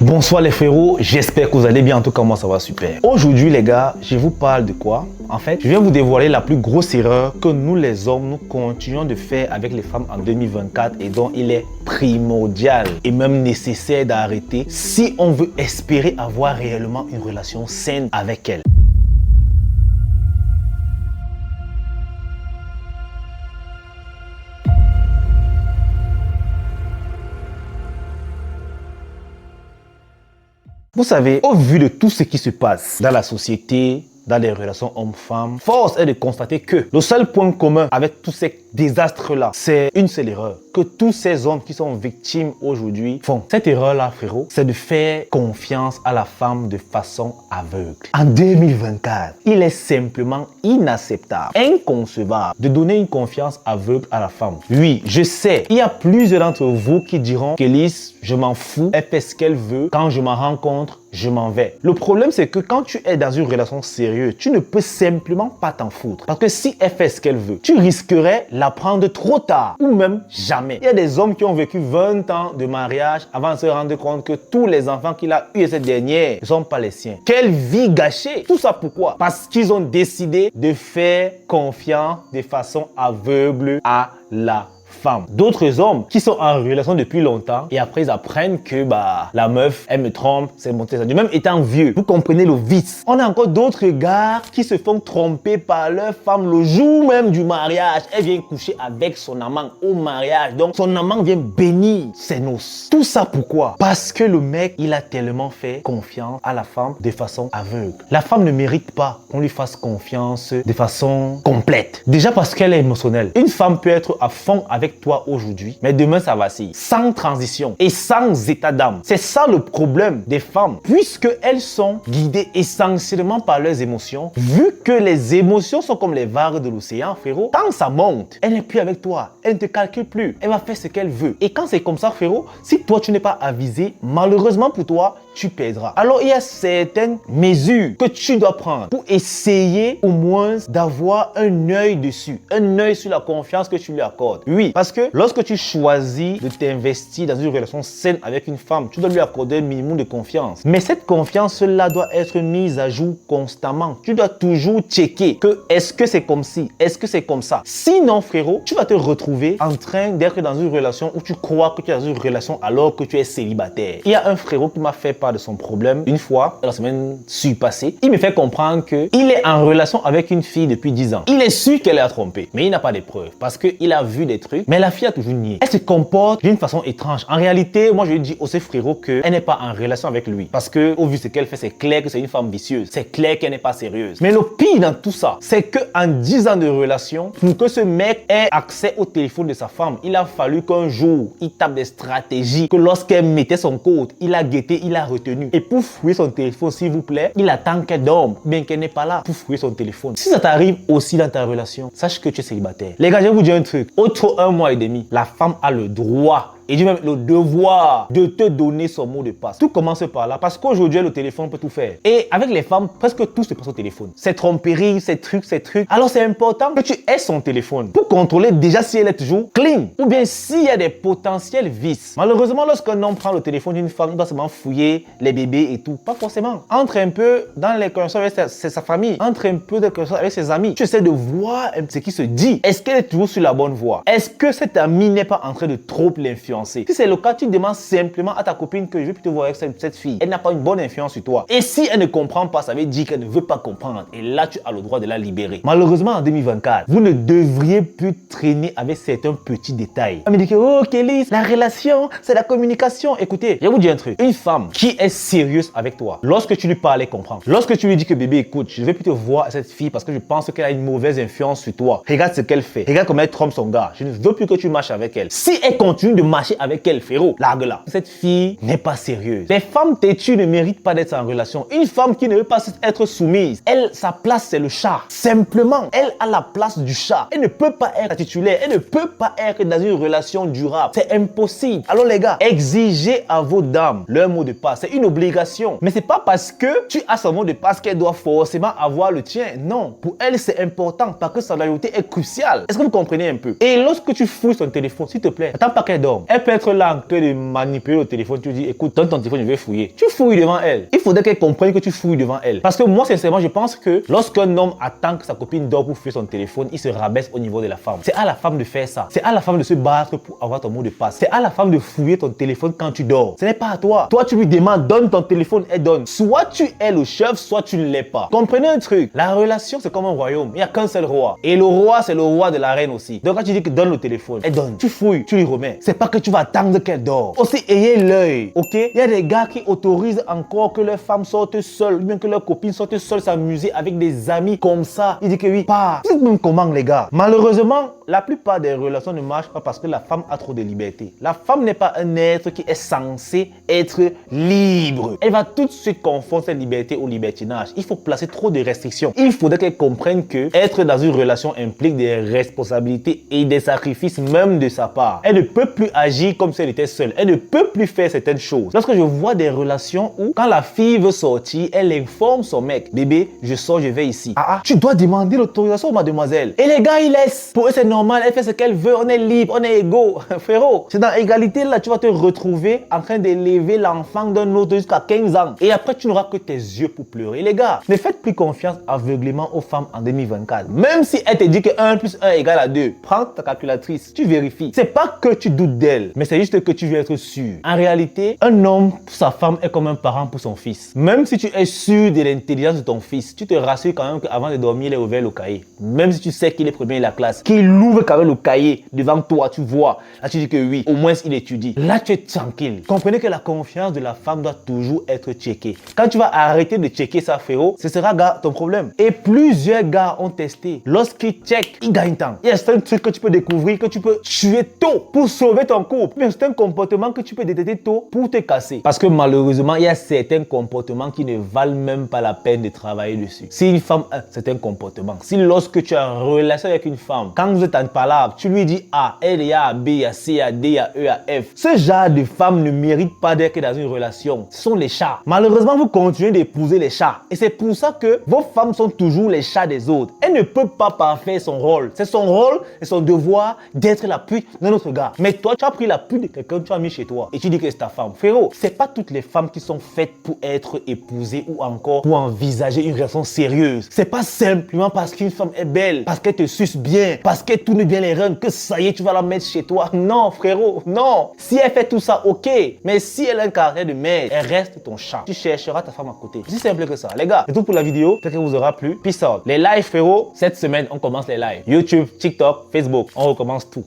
Bonsoir les frérots, j'espère que vous allez bien, en tout cas moi ça va super. Aujourd'hui les gars, je vous parle de quoi? En fait, je viens vous dévoiler la plus grosse erreur que nous les hommes, nous continuons de faire avec les femmes en 2024 et dont il est primordial et même nécessaire d'arrêter si on veut espérer avoir réellement une relation saine avec elles. Vous savez, au vu de tout ce qui se passe dans la société, dans les relations hommes-femmes, force est de constater que le seul point commun avec tous ces désastres-là, c'est une seule erreur que tous ces hommes qui sont victimes aujourd'hui font. Cette erreur-là, frérot, c'est de faire confiance à la femme de façon aveugle. En 2024, il est simplement inacceptable, inconcevable de donner une confiance aveugle à la femme. Oui, je sais, il y a plusieurs d'entre vous qui diront qu'Elise, je m'en fous, elle fait ce qu'elle veut, quand je m'en rencontre, je m'en vais. Le problème, c'est que quand tu es dans une relation sérieuse, tu ne peux simplement pas t'en foutre. Parce que si elle fait ce qu'elle veut, tu risquerais la prendre trop tard ou même jamais. Il y a des hommes qui ont vécu 20 ans de mariage avant de se rendre compte que tous les enfants qu'il a eus cette dernière ne sont pas les siens. Quelle vie gâchée! Tout ça pourquoi? Parce qu'ils ont décidé de faire confiance de façon aveugle à la femme. D'autres hommes qui sont en relation depuis longtemps et après ils apprennent que la meuf, elle me trompe, c'est monté ça. Même étant vieux, vous comprenez le vice. On a encore d'autres gars qui se font tromper par leur femme le jour même du mariage. Elle vient coucher avec son amant au mariage. Donc son amant vient bénir ses noces. Tout ça pourquoi? Parce que le mec, il a tellement fait confiance à la femme de façon aveugle. La femme ne mérite pas qu'on lui fasse confiance de façon complète. Déjà parce qu'elle est émotionnelle. Une femme peut être à fond avec toi aujourd'hui, mais demain ça vacille, sans transition et sans état d'âme. C'est ça le problème des femmes, puisque elles sont guidées essentiellement par leurs émotions. Vu que les émotions sont comme les vagues de l'océan, frérot, quand ça monte, elle n'est plus avec toi, elle ne te calcule plus, elle va faire ce qu'elle veut. Et quand c'est comme ça, frérot, si toi tu n'es pas avisé, malheureusement pour toi, tu perdras. Alors il y a certaines mesures que tu dois prendre pour essayer au moins d'avoir un œil dessus, un œil sur la confiance que tu lui accordes. Oui, parce que lorsque tu choisis de t'investir dans une relation saine avec une femme, tu dois lui accorder un minimum de confiance. Mais cette confiance-là doit être mise à jour constamment. Tu dois toujours checker que est-ce que c'est comme ci, est-ce que c'est comme ça. Sinon, frérot, tu vas te retrouver en train d'être dans une relation où tu crois que tu es dans une relation alors que tu es célibataire. Il y a un frérot qui m'a fait part de son problème une fois, la semaine passée. Il me fait comprendre qu'il est en relation avec une fille depuis 10 ans. Il est sûr qu'elle l'a trompé, mais il n'a pas de preuves parce qu'il a vu des trucs. Mais la fille a toujours nié. Elle se comporte d'une façon étrange. En réalité, moi je lui dis aussi frérot qu'elle n'est pas en relation avec lui. Parce que au vu de ce qu'elle fait, c'est clair que c'est une femme vicieuse. C'est clair qu'elle n'est pas sérieuse. Mais le pire dans tout ça, c'est qu'en 10 ans de relation, pour que ce mec ait accès au téléphone de sa femme, il a fallu qu'un jour, il tape des stratégies, que lorsqu'elle mettait son code, il a guetté, il a retenu. Et pour fouiller son téléphone, s'il vous plaît, il attend qu'elle dorme, bien qu'elle n'est pas là pour fouiller son téléphone. Si ça t'arrive aussi dans ta relation, sache que tu es célibataire. Les gars, je vais vous dire un truc. Autre 1 mois et demi, la femme a le droit et dit même le devoir de te donner son mot de passe. Tout commence par là parce qu'aujourd'hui le téléphone peut tout faire. Et avec les femmes, presque tout se passe au téléphone. C'est tromperie, c'est trucs. Alors c'est important que tu aies son téléphone pour contrôler déjà si elle est toujours clean ou bien s'il y a des potentiels vices. Malheureusement, lorsqu'un homme prend le téléphone d'une femme, il doit seulement fouiller les bébés et tout. Pas forcément. Entre un peu dans les conversations avec sa famille, entre un peu dans les conversations avec ses amis. Tu essaies de voir ce qui se dit. Est-ce qu'elle est toujours sur la bonne voie? Est-ce que cet ami n'est pas en train de trop l'influencer? Si c'est le cas, tu demandes simplement à ta copine que je vais plutôt voir avec cette fille. Elle n'a pas une bonne influence sur toi. Et si elle ne comprend pas, ça veut dire qu'elle ne veut pas comprendre. Et là, tu as le droit de la libérer. Malheureusement, en 2024, vous ne devriez plus traîner avec certains petits détails. On me dit que, oh Kelly, la relation, c'est la communication. Écoutez, je vais vous dire un truc. Une femme qui est sérieuse avec toi, lorsque tu lui parles, elle comprend. Lorsque tu lui dis que bébé, écoute, je vais plutôt voir cette fille parce que je pense qu'elle a une mauvaise influence sur toi. Regarde ce qu'elle fait. Regarde comment elle trompe son gars. Je ne veux plus que tu marches avec elle. Si elle continue de marcher avec elle, frérot, largue-la. Cette fille n'est pas sérieuse. Les femmes têtues ne méritent pas d'être en relation. Une femme qui ne veut pas être soumise, elle, sa place, c'est le chat. Simplement, elle a la place du chat. Elle ne peut pas être titulaire. Elle ne peut pas être dans une relation durable. C'est impossible. Alors les gars, exigez à vos dames leur mot de passe. C'est une obligation. Mais c'est pas parce que tu as son mot de passe qu'elle doit forcément avoir le tien. Non. Pour elle, c'est important parce que sa loyauté est cruciale. Est-ce que vous comprenez un peu? Et lorsque tu fouilles son téléphone, s'il te plaît, attends pas qu'elle dorme. Elle peut être là en train de manipuler le téléphone. Tu lui dis, écoute, donne ton téléphone, je vais fouiller. Tu fouilles devant elle. Il faudrait qu'elle comprenne que tu fouilles devant elle. Parce que moi, sincèrement, je pense que lorsqu'un homme attend que sa copine dort pour fouiller son téléphone, il se rabaisse au niveau de la femme. C'est à la femme de faire ça. C'est à la femme de se battre pour avoir ton mot de passe. C'est à la femme de fouiller ton téléphone quand tu dors. Ce n'est pas à toi. Toi, tu lui demandes, donne ton téléphone, elle donne. Soit tu es le chef, soit tu ne l'es pas. Comprenez un truc. La relation, c'est comme un royaume. Il n'y a qu'un seul roi. Et le roi, c'est le roi de la reine aussi. Donc, quand tu dis que donne le téléphone, elle donne. Tu fouilles, tu lui remets. C'est pas que tu vas attendre qu'elle dort. Aussi, ayez l'œil. Ok? Il y a des gars qui autorisent encore que leurs femmes sortent seules, ou bien que leurs copines sortent seules s'amuser avec des amis comme ça. Il dit que oui, pas. C'est même comment, les gars? Malheureusement, la plupart des relations ne marchent pas parce que la femme a trop de liberté. La femme n'est pas un être qui est censé être libre. Elle va tout de suite confondre cette liberté au libertinage. Il faut placer trop de restrictions. Il faudrait qu'elle comprenne que être dans une relation implique des responsabilités et des sacrifices même de sa part. Elle ne peut plus agir comme si elle était seule. Elle ne peut plus faire certaines choses. Lorsque je vois des relations où, quand la fille veut sortir, elle informe son mec. Bébé, je sors, je vais ici. Tu dois demander l'autorisation, mademoiselle. Et les gars, ils laissent. Pour eux, c'est normal. Elle fait ce qu'elle veut. On est libre, on est égaux. Frérot, c'est dans l'égalité là, tu vas te retrouver en train d'élever l'enfant d'un autre jusqu'à 15 ans. Et après, tu n'auras que tes yeux pour pleurer. Les gars, ne faites plus confiance aveuglément aux femmes en 2024. Même si elle te dit que 1 plus 1 égale à 2, prends ta calculatrice, tu vérifies. C'est pas que tu doutes d'elle, mais c'est juste que tu veux être sûr. En réalité, un homme pour sa femme est comme un parent pour son fils. Même si tu es sûr de l'intelligence de ton fils, tu te rassures quand même qu'avant de dormir, il est ouvert le cahier. Même si tu sais qu'il est premier de la classe, qu'il ouvre quand même le cahier devant toi, tu vois. Là, tu dis que oui, au moins il étudie. Là, tu es tranquille. Comprenez que la confiance de la femme doit toujours être checkée. Quand tu vas arrêter de checker ça, frérot, ce sera ton problème. Et plusieurs gars ont testé. Lorsqu'ils checkent, ils gagnent temps. Il y a certains trucs que tu peux découvrir, que tu peux tuer tôt pour sauver ton couple. Mais c'est un comportement que tu peux détecter tôt pour te casser. Parce que malheureusement, il y a certains comportements qui ne valent même pas la peine de travailler dessus. Si une femme a un certain comportement, si lorsque tu es en relation avec une femme, quand vous êtes en palabre, tu lui dis A, elle, il y a B, il y a C, il y a D, il y a E, il y a F. Ce genre de femme ne mérite pas d'être dans une relation. Ce sont les chats. Malheureusement, vous continuez d'épouser les chats. Et c'est pour ça que vos femmes sont toujours les chats des autres. Elle ne peut pas parfaire son rôle. C'est son rôle et son devoir d'être la pute d'un autre gars. Mais toi, tu as pris la pute de quelqu'un, tu as mis chez toi et tu dis que c'est ta femme. Frérot, c'est pas toutes les femmes qui sont faites pour être épousées ou encore pour envisager une relation sérieuse. C'est pas simplement parce qu'une femme est belle, parce qu'elle te suce bien, parce qu'elle tourne bien les reins que ça y est, tu vas la mettre chez toi. Non, frérot, non. Si elle fait tout ça, ok. Mais si elle a un caractère de merde, elle reste ton chat. Tu chercheras ta femme à côté. C'est simple que ça. Les gars, c'est tout pour la vidéo. J'espère que vous aura plu. Peace out. Les lives, frérot, cette semaine, on commence les lives. YouTube, TikTok, Facebook. On recommence tout.